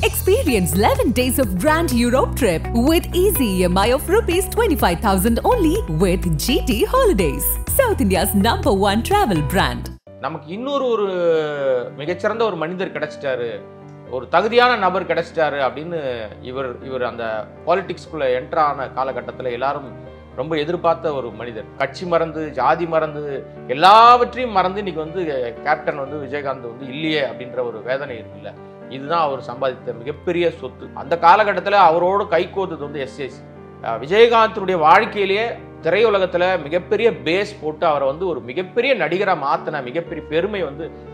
Experience 11 days of Grand Europe trip with easy EMI of rupees 25,000 only with GT Holidays, South India's #1 travel brand. நமக்கு இன்னொரு மிகச்சிறந்த ஒரு மனிதர் கிடைச்சிட்டாரு, ஒரு தகுதியான நபர் கிடைச்சிட்டாரு அப்படின்னு இவர் அந்த பாலிடிக்ஸ்குள்ள என்டர் ஆன காலகட்டத்தில் எல்லாரும் ரொம்ப எதிர்பார்த்த ஒரு மனிதர். கட்சி மறந்து, ஜாதி மறந்து, எல்லாவற்றையும் மறந்து இன்னைக்கு கேப்டன் விஜயகாந்த் இல்லையே அப்படின்ற ஒரு வேதனை இருக்குல்ல. இதுதான் அவர் சம்பாதித்த மிகப்பெரிய சொத்து. அந்த காலகட்டத்தில் அவரோடு கைகோத்தது எஸ்எஸ்சி. விஜயகாந்தனுடைய வாழ்க்கையிலேயே திரையுலகத்தில் மிகப்பெரிய பேஸ் போட்டு அவரை ஒரு மிகப்பெரிய நடிகராக மாற்றின மிகப்பெரிய பெருமை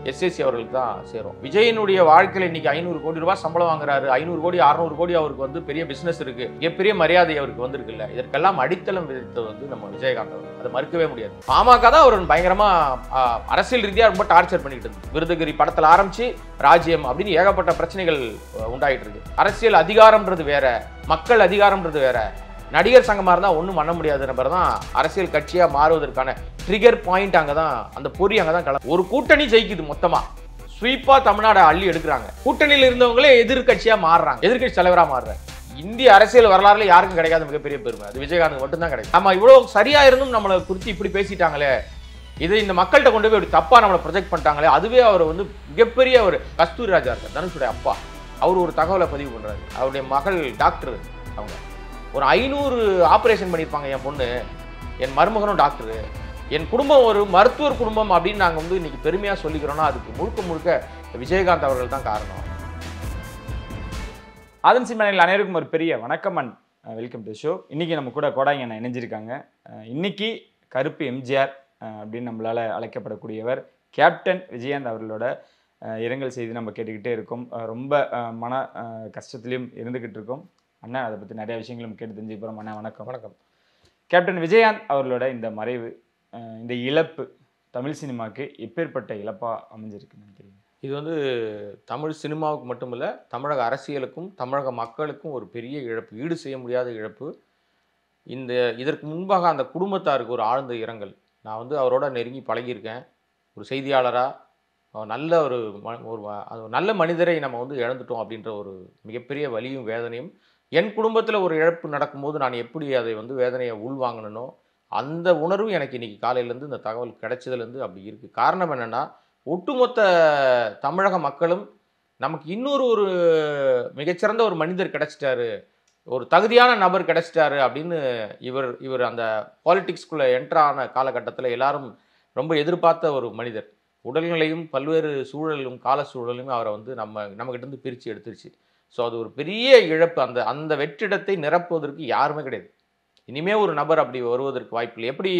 எஸ்எஸ்சி அவர்களுக்கு தான் சேரும். விஜயனுடைய வாழ்க்கையில் இன்னைக்கு 500 கோடி ரூபாய் சம்பளம் வாங்குறாரு. 500 கோடி 600 கோடி அவருக்கு பெரிய பிசினஸ் இருக்கு, மிகப்பெரிய மரியாதை அவருக்கு வந்திருக்குல்ல. இதற்கெல்லாம் அடித்தளம் விதித்தது நம்ம விஜயகாந்த் அவர். அதை மறுக்கவே முடியாது. பாமக தான் அவர் பயங்கரமா அரசியல் ரீதியாக ரொம்ப டார்ச்சர் பண்ணிட்டு இருக்கு. விருதுகிரி படத்தில் ஆரம்பிச்சு ராஜ்யம் அப்படின்னு ஏகப்பட்ட பிரச்சனைகள் உண்டாயிட்டு இருக்கு. அரசியல் அதிகாரம்ன்றது வேற, மக்கள் அதிகாரம்ன்றது வேற. நடிகர் சங்கமாக இருந்தால் ஒன்றும் பண்ண முடியாது நபர் தான் அரசியல் கட்சியாக மாறுவதற்கான ட்ரிகர் பாயிண்ட். அங்கே தான் அந்த பொறி அங்கே தான் கலந்து ஒரு கூட்டணி ஜெயிக்குது. மொத்தமாக ஸ்வீப்பாக தமிழ்நாடு அள்ளி எடுக்கிறாங்க. கூட்டணியில் இருந்தவங்களே எதிர்கட்சியாக மாறுறாங்க, எதிர்கட்சி தலைவராக மாறுறாங்க. இந்திய அரசியல் வரலாறுல யாருக்கும் கிடைக்காத மிகப்பெரிய பெருமை அது விஜயகாந்த் மட்டும்தான் கிடைக்கும். நம்ம இவ்வளோ சரியா இருந்தும் நம்மளை குறித்து இப்படி பேசிட்டாங்களே, இது இந்த மக்கள்கிட்ட கொண்டு போய் இப்படி தப்பா நம்மளை ப்ரொஜெக்ட் பண்ணிட்டாங்களே, அதுவே அவர் மிகப்பெரிய ஒரு கஸ்தூரி ராஜா இருக்கார், தனுஷுடைய அப்பா. அவர் ஒரு தகவலை பதிவு பண்றாரு. அவருடைய மகள் டாக்டர். அவங்க ஒரு 500 ஆப்ரேஷன் பண்ணியிருப்பாங்க. என் பொண்ணு, என் மருமகனும் டாக்டரு, என் குடும்பம் ஒரு மருத்துவர் குடும்பம் அப்படின்னு நாங்கள் இன்னைக்கு பெருமையாக சொல்லிக்கிறோம்னா அதுக்கு முழுக்க முழுக்க விஜயகாந்த் அவர்கள் தான் காரணம். ஆதன் சினிமாவில் அனைவருக்கும் ஒரு பெரிய வணக்கம் அண்ட் வெல்கம் டு ஷோ. இன்னைக்கு நம்ம கூட கோடாங்க அண்ணா இணைஞ்சிருக்காங்க. இன்னைக்கு கருப்பு எம்ஜிஆர் அப்படின்னு நம்மளால அழைக்கப்படக்கூடியவர் கேப்டன் விஜயகாந்த் அவர்களோட இரங்கல் செய்தி நம்ம கேட்டுக்கிட்டே இருக்கோம். ரொம்ப மன கஷ்டத்துலையும் இருந்துகிட்டு இருக்கோம். அண்ணா அதை பற்றி நிறைய விஷயங்களும் கேட்டு தெரிஞ்சுக்க போகிறோம். அண்ணா வணக்கம். வணக்கம். கேப்டன் விஜயகாந்த் அவர்களோட இந்த மறைவு, இந்த இழப்பு தமிழ் சினிமாவுக்கு எப்பேற்பட்ட இழப்பாக அமைஞ்சிருக்குன்னு தெரியும். இது தமிழ் சினிமாவுக்கு மட்டுமில்ல, தமிழக அரசியலுக்கும் தமிழக மக்களுக்கும் ஒரு பெரிய இழப்பு, ஈடு செய்ய முடியாத இழப்பு. இதற்கு முன்பாக அந்த குடும்பத்தாருக்கு ஒரு ஆழ்ந்த இரங்கல். நான் அவரோட நெருங்கி பழகியிருக்கேன். ஒரு செய்தியாளராக நல்ல ஒரு நல்ல மனிதரை நம்ம இழந்துட்டோம் அப்படின்ற ஒரு மிகப்பெரிய வலியும் வேதனையும். என் குடும்பத்தில் ஒரு இழப்பு நடக்கும்போது நான் எப்படி அதை வேதனையை உள்வாங்கணுனோ அந்த உணர்வு எனக்கு இன்னைக்கு காலையிலேருந்து இந்த தகவல் கிடைச்சதுலேருந்து அப்படி இருக்குது. காரணம் என்னென்னா, ஒட்டுமொத்த தமிழக மக்களும் நமக்கு இன்னொரு மிகச்சிறந்த ஒரு மனிதர் கிடைச்சிட்டாரு, ஒரு தகுதியான நபர் கிடைச்சிட்டாரு அப்படின்னு இவர் அந்த பாலிடிக்ஸ்குள்ளே என்டர் ஆன காலகட்டத்தில் எல்லாரும் ரொம்ப எதிர்பார்த்த ஒரு மனிதர். உடல்நிலையும் பல்வேறு சூழலும் கால சூழலும் அவரை நம்மகிட்ட பிரித்து எடுத்துருச்சு. ஸோ அது ஒரு பெரிய இழப்பு. அந்த வெற்றிடத்தை நிரப்புவதற்கு யாருமே கிடையாது. இனிமே ஒரு நபர் அப்படி வருவதற்கு வாய்ப்பில்லை. எப்படி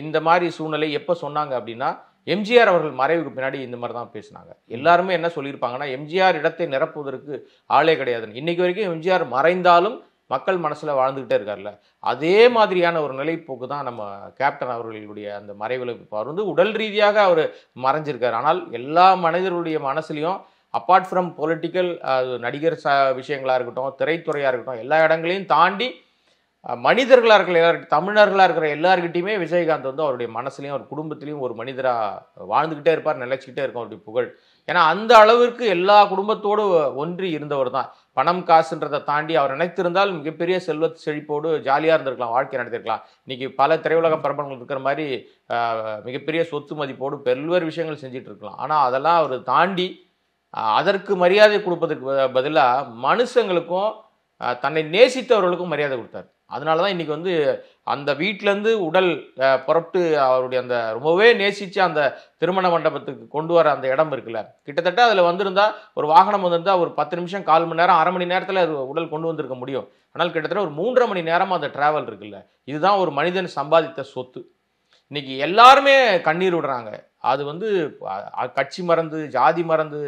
இந்த மாதிரி சூழ்நிலை எப்போ சொன்னாங்க அப்படின்னா, எம்ஜிஆர் அவர்கள் மறைவுக்கு பின்னாடி இந்த மாதிரி தான் பேசினாங்க. எல்லாருமே என்ன சொல்லியிருப்பாங்கன்னா, எம்ஜிஆர் இடத்தை நிரப்புவதற்கு ஆளே கிடையாதுன்னு. இன்னைக்கு வரைக்கும் எம்ஜிஆர் மறைந்தாலும் மக்கள் மனசில் வாழ்ந்துக்கிட்டே இருக்கார்ல, அதே மாதிரியான ஒரு நிலைப்போக்கு தான் நம்ம கேப்டன் அவர்களுடைய அந்த மறைவில். அவர் உடல் ரீதியாக அவர் மறைஞ்சிருக்கார். ஆனால் எல்லா மனிதர்களுடைய மனசுலையும் அப்பார்ட் ஃப்ரம் பொலிட்டிக்கல், நடிகர் விஷயங்களாக இருக்கட்டும், திரைத்துறையாக இருக்கட்டும், எல்லா இடங்களையும் தாண்டி மனிதர்களாக இருக்கிற எல்லாருக்கும், தமிழர்களாக இருக்கிற எல்லாருக்கிட்டையுமே விஜயகாந்த் அவருடைய மனசுலையும் அவர் குடும்பத்திலையும் ஒரு மனிதராக வாழ்ந்துக்கிட்டே இருப்பார், நிலைச்சிக்கிட்டே இருக்கும் அவருடைய புகழ். ஏன்னா அந்த அளவிற்கு எல்லா குடும்பத்தோடு ஒன்றி இருந்தவர் தான். பணம் காசுன்றதை தாண்டி அவர் நினைத்திருந்தால் மிகப்பெரிய செல்வ செழிப்போடு ஜாலியாக இருந்திருக்கலாம், வாழ்க்கை நடத்திருக்கலாம். இன்னைக்கு பல திரையுலக பிரபலங்கள் இருக்கிற மாதிரி மிகப்பெரிய சொத்து மதிப்போடு பல்வேறு விஷயங்கள் செஞ்சுட்டு இருக்கலாம். ஆனால் அதெல்லாம் அவர் தாண்டி அதற்கு மரியாதை கொடுப்பதற்கு பதிலாக மனுஷங்களுக்கும் தன்னை நேசித்தவர்களுக்கும் மரியாதை கொடுத்தார். அதனால தான் இன்றைக்கி அந்த வீட்டிலேருந்து உடல் புறப்பட்டு அவருடைய அந்த ரொம்பவே நேசித்து அந்த திருமண மண்டபத்துக்கு கொண்டு வர அந்த இடம் இருக்குல்ல, கிட்டத்தட்ட அதில் வந்திருந்தால் ஒரு வாகனம் வந்திருந்தால் ஒரு 10 நிமிஷம், 1/4 மணி நேரம், 1/2 மணி நேரத்தில் அது உடல் கொண்டு வந்திருக்க முடியும். ஆனால் கிட்டத்தட்ட ஒரு 3.5 மணி நேரமாக அந்த ட்ராவல் இருக்குல்ல, இதுதான் ஒரு மனிதன் சம்பாதித்த சொத்து. இன்னைக்கு எல்லாருமே கண்ணீர் விடுறாங்க. அது கட்சி மறந்து, ஜாதி மறந்து,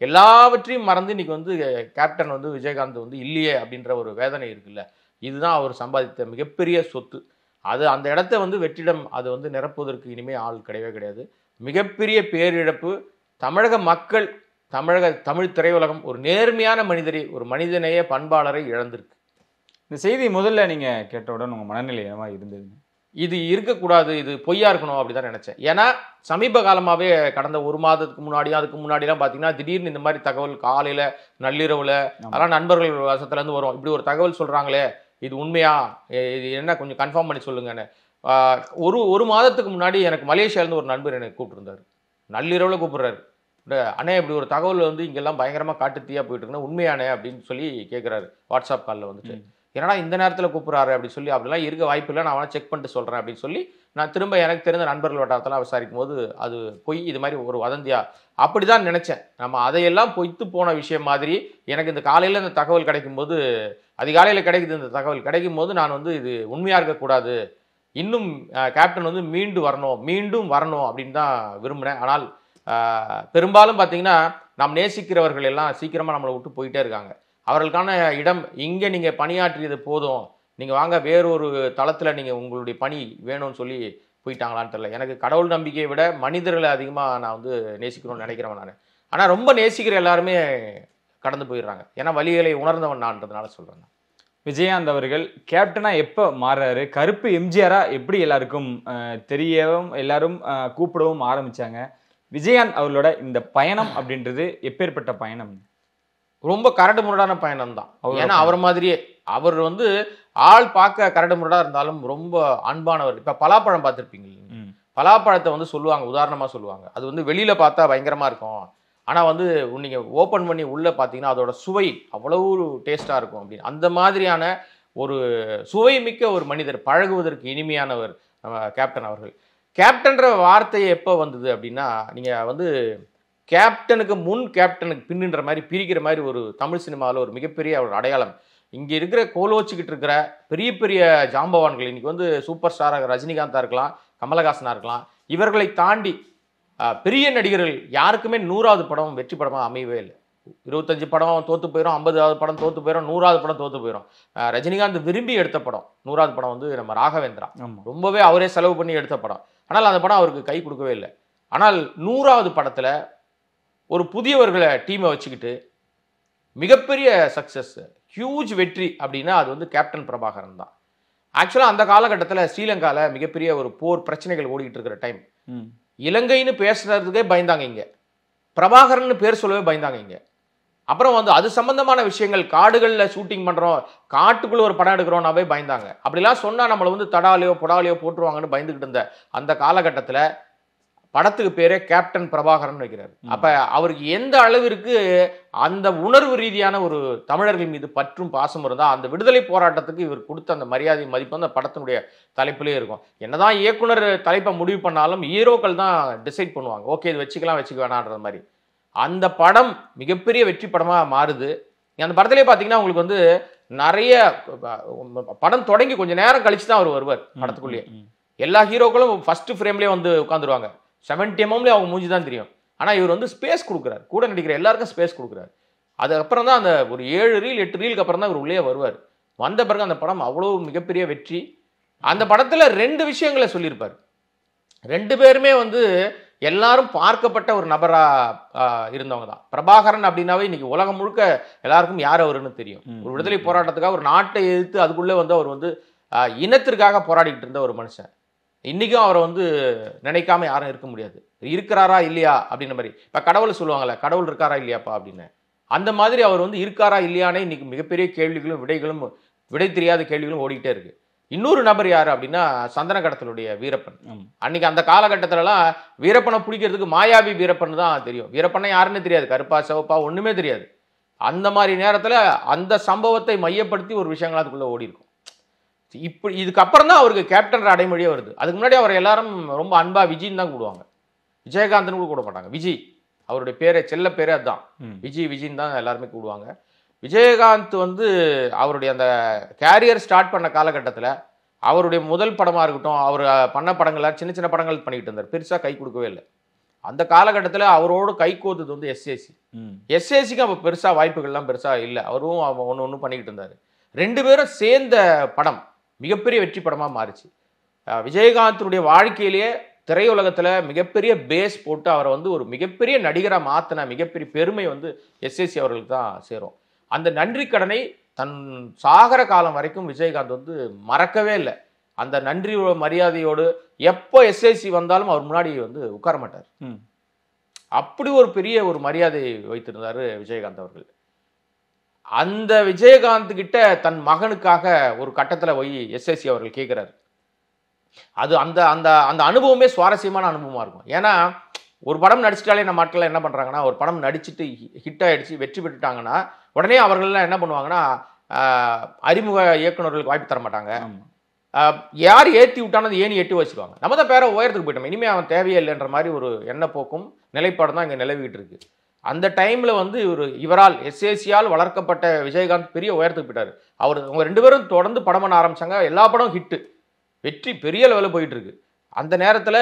எல்லாவற்றையும் மறந்து இன்னைக்கு கேப்டன் விஜயகாந்த் இல்லையே அப்படின்ற ஒரு வேதனை இருக்குல்ல. இதுதான் அவர் சம்பாதித்த மிகப்பெரிய சொத்து. அது அந்த இடத்த வெற்றிடம் அது நிரப்புவதற்கு இனிமே ஆள் கிடையவே கிடையாது. மிகப்பெரிய பேரிழப்பு. தமிழக மக்கள், தமிழ் திரையுலகம் ஒரு நேர்மையான மனிதரை, ஒரு மனிதநேய பண்பாளரை இழந்திருக்கு. இந்த செய்தி முதல்ல நீங்கள் கேட்டவுடன் உங்கள் மனநிலை என்னவா இருந்தது? இது இருக்கக்கூடாது, இது பொய்யா இருக்கணும் அப்படிதான் நினைச்சேன். ஏன்னா சமீப காலமாகவே கடந்த ஒரு மாதத்துக்கு முன்னாடியும் அதுக்கு முன்னாடிலாம் பார்த்தீங்கன்னா திடீர்னு இந்த மாதிரி தகவல் காலையில் நள்ளிரவில் அதெல்லாம் நண்பர்கள் வசத்துலேருந்து வரும். இப்படி ஒரு தகவல் சொல்கிறாங்களே, இது உண்மையா, இது என்ன கொஞ்சம் கன்ஃபார்ம் பண்ணி சொல்லுங்கன்னு. ஒரு மாதத்துக்கு முன்னாடி எனக்கு மலேசியாவிலேருந்து ஒரு நண்பர் எனக்கு கூப்பிட்டுருந்தார். நள்ளிரவில் கூப்பிட்றாரு, அண்ணே இப்படி ஒரு தகவல் வந்து இங்கெல்லாம் பயங்கரமாக காட்டுத்தீயாக போயிட்டு இருக்குன்னா உண்மையானே அப்படின்னு சொல்லி கேட்குறாரு. வாட்ஸ்அப் காலில் வந்துட்டு, ஏன்னா இந்த நேரத்தில் கூப்பிட்றாரு அப்படின்னு சொல்லி, அப்படிலாம் இருக்க வாய்ப்பு இல்லை, நான் வேணா செக் பண்ணிட்டு சொல்கிறேன் அப்படின்னு சொல்லி நான் திரும்ப எனக்கு தெரிந்த நண்பர்கள் வட்டாரத்தெல்லாம் விசாரிக்கும் போது அது பொய், இது மாதிரி ஒரு வதந்தியா அப்படி தான் நினச்சேன். நம்ம அதையெல்லாம் பொய்த்து போன விஷயம் மாதிரி எனக்கு இந்த காலையில் இந்த தகவல் கிடைக்கும்போது, அதிகாலையில் கிடைக்குது இந்த தகவல் கிடைக்கும் போது நான் வந்து இது உண்மையாக இருக்கக்கூடாது, இன்னும் கேப்டன் வந்து மீண்டும் வரணும் அப்படின்னு தான் விரும்பினேன். ஆனால் பெரும்பாலும் பார்த்தீங்கன்னா நாம் நேசிக்கிறவர்கள் எல்லாம் சீக்கிரமாக நம்மளை விட்டு போயிட்டே இருக்காங்க. அவர்களுக்கான இடம் இங்கே நீங்கள் பணியாற்றியது போதும், நீங்கள் வாங்க வேறொரு தளத்தில் நீங்கள் உங்களுடைய பணி வேணும்னு சொல்லி போயிட்டாங்களான்னு தெரியல. எனக்கு கடவுள் நம்பிக்கையை விட மனிதர்களை அதிகமாக நான் வந்து நேசிக்கணும்னு நினைக்கிறவன் நான். ஆனால் ரொம்ப நேசிக்கிற எல்லாருமே கடந்து போயிடுறாங்க. ஏன்னா வழிகளை உணர்ந்தவன் நான்றதுனால சொல்கிறேன். விஜயகாந்த் அவர்கள் கேப்டனா எப்போ மாறுறாரு, கருப்பு எம்ஜிஆரா எப்படி எல்லாருக்கும் தெரியவும் எல்லாரும் கூப்பிடவும் ஆரம்பிச்சாங்க. விஜயகாந்த் அவர்களோட இந்த பயணம் அப்படின்றது எப்பேற்பட்ட பயணம்? ரொம்ப கரடு முரடான பயணம் தான். ஏன்னா அவர் மாதிரியே அவர் வந்து ஆள் பார்க்க கரடு முரடா இருந்தாலும் ரொம்ப அன்பானவர். இப்ப பலாப்பழம் பார்த்துருப்பீங்க, பலாப்பழத்தை வந்து சொல்லுவாங்க, உதாரணமா சொல்லுவாங்க, அது வந்து வெளியில பார்த்தா பயங்கரமா இருக்கும், ஆனா வந்து நீங்க ஓப்பன் பண்ணி உள்ள பார்த்தீங்கன்னா அதோட சுவை அவ்வளவு டேஸ்டா இருக்கும் அப்படின்னு. அந்த மாதிரியான ஒரு சுவை மிக்க ஒரு மனிதர், பழகுவதற்கு இனிமையானவர் நம்ம கேப்டன் அவர்கள். கேப்டன்ற வார்த்தையை எப்போ வந்தது அப்படின்னா, நீங்க வந்து கேப்டனுக்கு முன் கேப்டனுக்கு பின்னுன்ற மாதிரி பிரிக்கிற மாதிரி ஒரு தமிழ் சினிமாவில் ஒரு மிகப்பெரிய ஒரு அடையாளம். இங்கே இருக்கிற கோலோச்சிக்கிட்டு இருக்கிற பெரிய பெரிய ஜாம்பவான்கள், இன்னைக்கு வந்து சூப்பர் ஸ்டாராக ரஜினிகாந்தாக இருக்கலாம், கமலஹாசனாக இருக்கலாம், இவர்களை தாண்டி பெரிய நடிகர்கள் யாருக்குமே 100வது படம் வெற்றி படமாக அமையவே இல்லை. 25 படம் தோற்று போயிடும், 50வது படம் தோற்று போயிடும், 100வது படம் தோற்று போயிடும். ரஜினிகாந்த் விரும்பி எடுத்த படம் 100வது படம் வந்து நம்ம ராகவேந்திரா, ரொம்பவே அவரே செலவு பண்ணி எடுத்த படம். ஆனால் அந்த படம் அவருக்கு கை கொடுக்கவே இல்லை. ஆனால் 100வது படத்தில் ஒரு புதியவர்களை டீமை வச்சுக்கிட்டு மிகப்பெரிய சக்ஸஸ், ஹியூஜ் வெற்றி அப்படின்னா அது வந்து கேப்டன் பிரபாகரன் தான். ஆக்சுவலாக அந்த காலகட்டத்தில் ஸ்ரீலங்காவில் மிகப்பெரிய ஒரு போர் பிரச்சனைகள் ஓடிக்கிட்டு இருக்கிற டைம். இலங்கைன்னு பேசுறதுக்கே பயந்தாங்க இங்கே, பிரபாகரன் பேர் சொல்லவே பயந்தாங்க இங்கே. அப்புறம் வந்து அது சம்பந்தமான விஷயங்கள், காடுகளில் ஷூட்டிங் பண்ணுறோம், காட்டுக்குள்ளே ஒரு படம் எடுக்கிறோம்னாவே பயந்தாங்க. அப்படிலாம் சொன்னால் நம்மளை வந்து தடாலையோ பொடாலையோ போட்டுருவாங்கன்னு பயந்துக்கிட்டு இருந்த அந்த காலகட்டத்தில் படத்துக்கு பேரே கேப்டன் பிரபாகரன் வைக்கிறார். அப்ப அவருக்கு எந்த அளவிற்கு அந்த உணர்வு ரீதியான ஒரு தமிழர்கள் மீது பற்றும் பாசம் இருந்தா, அந்த விடுதலை போராட்டத்துக்கு இவர் கொடுத்த அந்த மரியாதை மதிப்பு அந்த படத்தினுடைய தலைப்பிலே இருக்கும். என்னதான் இயக்குனர் தலைப்பை முடிவு பண்ணாலும் ஹீரோக்கள் தான் டிசைட் பண்ணுவாங்க, ஓகே இது வச்சுக்கலாம் வச்சுக்க வேணான்ற மாதிரி. அந்த படம் மிகப்பெரிய வெற்றி படமா மாறுது. அந்த படத்திலே பார்த்தீங்கன்னா உங்களுக்கு வந்து நிறைய படம் தொடங்கி கொஞ்சம் நேரம் கழிச்சு தான் அவர் வருவார் படத்துக்குள்ளேயே. எல்லா ஹீரோக்களும் ஃபர்ஸ்ட் ஃப்ரேம்லேயே வந்து உட்காந்துருவாங்க, 70 mm அவங்க மூஞ்சி தான் தெரியும். ஆனால் இவர் வந்து ஸ்பேஸ் கொடுக்குறாரு, கூட நடிக்கிற எல்லாருக்கும் ஸ்பேஸ் கொடுக்குறாரு. அதுக்கப்புறம் தான் அந்த ஒரு 7 ரீல் 8 ரீலுக்கு அப்புறம் தான் இவர் உள்ளே வருவார். வந்த பிறகு அந்த படம் அவ்வளோ மிகப்பெரிய வெற்றி. அந்த படத்தில் 2 விஷயங்களை சொல்லியிருப்பார். 2 பேருமே வந்து எல்லாரும் பார்க்கப்பட்ட ஒரு நபராக இருந்தவங்க தான். பிரபாகரன் அப்படின்னாவே இன்னைக்கு உலகம் முழுக்க எல்லாருக்கும் யார் அவருன்னு தெரியும். ஒரு விடுதலை போராட்டத்துக்காக ஒரு நாட்டை எதிர்த்து அதுக்குள்ளே வந்து அவர் வந்து இனத்திற்காக போராடிக்கிட்டு இருந்த ஒரு மனுஷன். இன்றைக்கும் அவரை வந்து நினைக்காம யாரும் இருக்க முடியாது. இருக்கிறாரா இல்லையா அப்படின்ற மாதிரி. இப்போ கடவுளை சொல்லுவாங்கள்ல, கடவுள் இருக்காரா இல்லையாப்பா அப்படின்னு, அந்த மாதிரி அவர் வந்து இருக்காரா இல்லையானே இன்னைக்கு மிகப்பெரிய கேள்விகளும் விடை தெரியாத கேள்விகளும் ஓடிக்கிட்டே இருக்கு. இன்னொரு நபர் யார் அப்படின்னா சந்தன கடத்தலுடைய வீரப்பன். அன்னைக்கு அந்த காலகட்டத்திலலாம் வீரப்பனை பிடிக்கிறதுக்கு மாயாவி வீரப்பன் தான் தெரியும். வீரப்பனை யாருன்னு தெரியாது, கருப்பா சிவப்பா ஒன்றுமே தெரியாது. அந்த மாதிரி நேரத்தில் அந்த சம்பவத்தை மையப்படுத்தி ஒரு விஷயங்கள் அதுக்குள்ளே ஓடி இருக்கும். இப்படி இதுக்கப்புறம் தான் அவருக்கு கேப்டன் அடைமொழியே வருது. அதுக்கு முன்னாடி அவர் எல்லாரும் ரொம்ப அன்பா விஜய்ன்னு தான் கூடுவாங்க, விஜயகாந்த்னு கூட கூட மாட்டாங்க. விஜய் அவருடைய பேரே, செல்ல பேரே அதுதான், விஜய்ன்னு தான் எல்லாருமே கூடுவாங்க. விஜயகாந்த் வந்து அவருடைய அந்த கேரியர் ஸ்டார்ட் பண்ண காலகட்டத்தில் அவருடைய முதல் படமாக இருக்கட்டும், அவர் பண்ண படங்கள்லாம் சின்ன சின்ன படங்கள் பண்ணிக்கிட்டு இருந்தார், பெருசாக கை கொடுக்கவே இல்லை. அந்த காலகட்டத்தில் அவரோடு கை கோத்தது வந்து எஸ்ஏசிக்கு அப்போ பெருசாக வாய்ப்புகள்லாம் பெருசாக இல்லை, அவரும் ஒன்று பண்ணிக்கிட்டு இருந்தார். 2 பேரும் சேர்ந்த படம் மிகப்பெரிய வெற்றி படமாக மாறிச்சு. விஜயகாந்தனுடைய வாழ்க்கையிலேயே திரையுலகத்தில் மிகப்பெரிய பேஸ் போட்டு அவரை வந்து ஒரு மிகப்பெரிய நடிகராக மாற்றின மிகப்பெரிய பெருமை வந்து எஸ்ஏசி அவர்களுக்கு தான் சேரும். அந்த நன்றி கடனை தன் சாகர காலம் வரைக்கும் விஜயகாந்த் வந்து மறக்கவே இல்லை. அந்த நன்றி மரியாதையோடு எப்போ எஸ்ஐசி வந்தாலும் அவர் முன்னாடி வந்து உட்கார மாட்டார். அப்படி ஒரு பெரிய ஒரு மரியாதை வைத்திருந்தார் விஜயகாந்த் அவர்கள். அந்த விஜயகாந்த் கிட்ட தன் மகனுக்காக ஒரு கட்டத்தில் போய் எஸ்ஐசி அவர்கள் கேட்குறாரு. அது அந்த அந்த அந்த அனுபவமே சுவாரஸ்யமான அனுபவமாக இருக்கும். ஏன்னா ஒரு படம் நடிச்சிட்டாலே நம்ம ஆட்கள் என்ன பண்ணுறாங்கன்னா, ஒரு படம் நடிச்சுட்டு ஹிட் ஆகிடுச்சு வெற்றி பெற்றுட்டாங்கன்னா உடனே அவர்கள்லாம் என்ன பண்ணுவாங்கன்னா, அறிமுக இயக்குநர்களுக்கு வாய்ப்பு தர மாட்டாங்க. யார் ஏற்றி விட்டானது ஏணி எட்டி வச்சுருவாங்க. நம்ம தான் பேரை உயரத்துக்கு போயிட்டோம், இனிமேல் அவன் தேவையே இல்லைன்ற மாதிரி ஒரு எண்ணப்போக்கும் நிலைப்பாடு தான் இங்கே நிலவிக்கிட்டு இருக்கு. அந்த டைமில் வந்து இவரால் எஸ்ஏசியால் வளர்க்கப்பட்ட விஜயகாந்த் பெரிய உயரத்துக்கு போயிட்டார். அவங்க 2 பேரும் தொடர்ந்து படம் பண்ண ஆரம்பித்தாங்க. எல்லா படம் ஹிட்டு, வெற்றி பெரிய லெவலில் போயிட்டு இருக்கு. அந்த நேரத்தில்